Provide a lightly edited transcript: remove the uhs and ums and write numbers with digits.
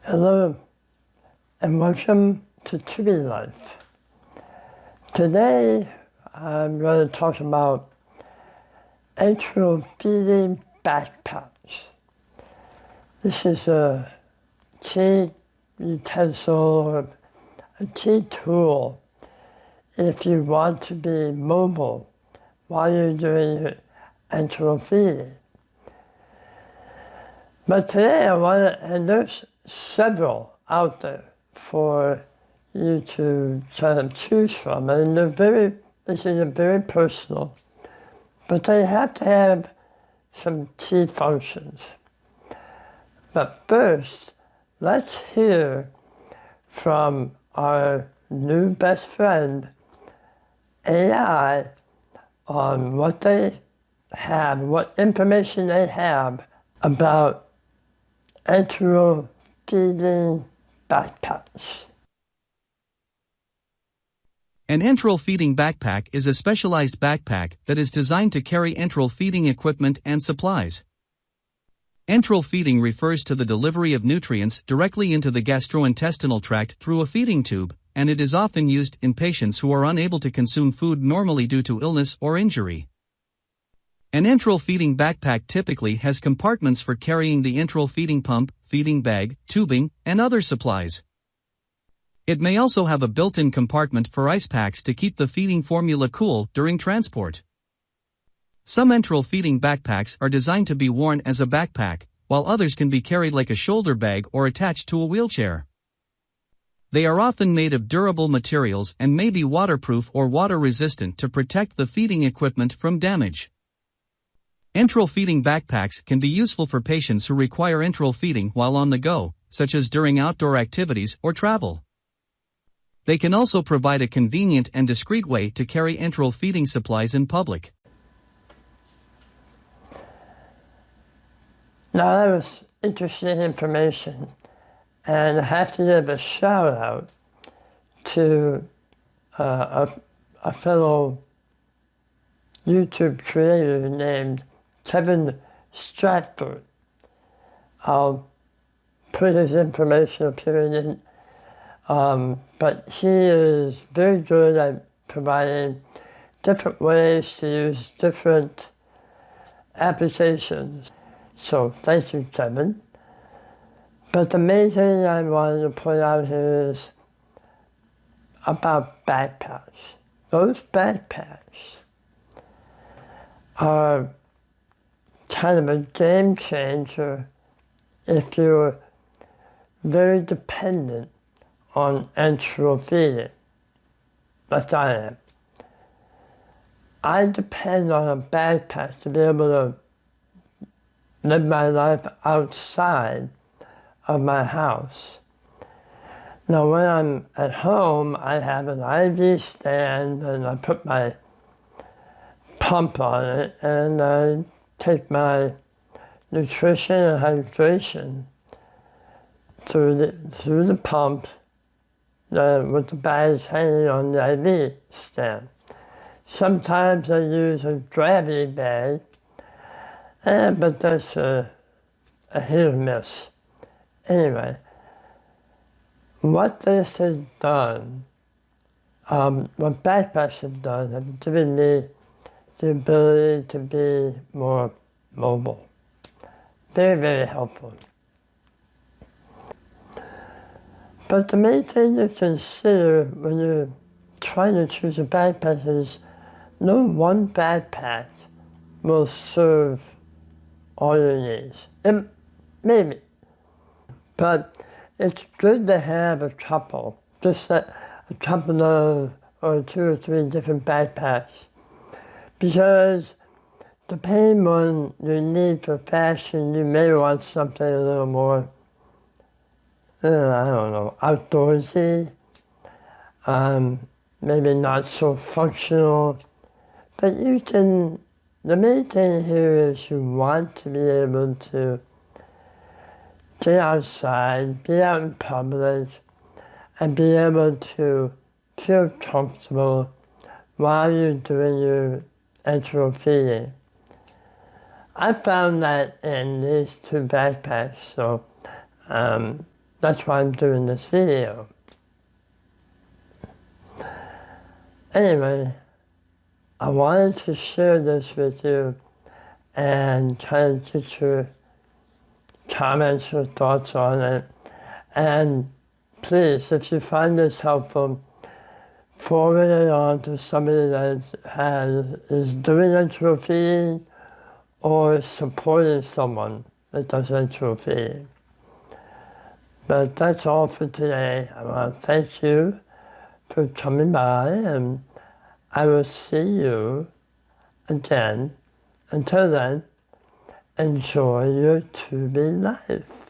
Hello, and welcome to Tubie Life. Today, I'm going to talk about enteral feeding backpacks. This is a key utensil or a key tool if you want to be mobile while you're doing your enteral feeding. But today and there's several out there for you to kind of choose from, and this is very personal, but they have to have some key functions. But first, let's hear from our new best friend, AI, on what they have, what information they have about enteral feeding backpacks. An enteral feeding backpack is a specialized backpack that is designed to carry enteral feeding equipment and supplies. Enteral feeding refers to the delivery of nutrients directly into the gastrointestinal tract through a feeding tube, and it is often used in patients who are unable to consume food normally due to illness or injury. An enteral feeding backpack typically has compartments for carrying the enteral feeding pump, feeding bag, tubing, and other supplies. It may also have a built-in compartment for ice packs to keep the feeding formula cool during transport. Some enteral feeding backpacks are designed to be worn as a backpack, while others can be carried like a shoulder bag or attached to a wheelchair. They are often made of durable materials and may be waterproof or water-resistant to protect the feeding equipment from damage. Enteral feeding backpacks can be useful for patients who require enteral feeding while on the go, such as during outdoor activities or travel. They can also provide a convenient and discreet way to carry enteral feeding supplies in public. Now, that was interesting information, and I have to give a shout out to a fellow YouTube creator named Kevin Stratford. I'll put his information up here, but he is very good at providing different ways to use different applications. So thank you, Kevin. But the main thing I wanted to point out here is about backpacks. Those backpacks are kind of a game changer if you're very dependent on enteral feeding, like I am. I depend on a backpack to be able to live my life outside of my house. Now, when I'm at home, I have an IV stand and I put my pump on it and I take my nutrition and hydration through the pump with the bags hanging on the IV stand. Sometimes I use a gravity bag, but that's a hit or miss. Anyway, what this has done, what backpacks have done, have given me the ability to be more mobile. Very, very helpful. But the main thing to consider when you're trying to choose a backpack is no one backpack will serve all your needs. Maybe. But it's good to have a couple, just a couple of or 2 or 3 different backpacks. Because depending on your need for fashion, you may want something a little more, I don't know, outdoorsy, maybe not so functional. But the main thing here is you want to be able to get outside, be out in public, and be able to feel comfortable while you're doing your enteral feeding. I found that in these 2 backpacks, so that's why I'm doing this video. Anyway, I wanted to share this with you and try to get your comments or thoughts on it. And please, if you find this helpful, forward it on to somebody that is doing enteral feeding or supporting someone that does enteral feeding. But that's all for today. I want to thank you for coming by, and I will see you again. Until then, enjoy your Tubie life.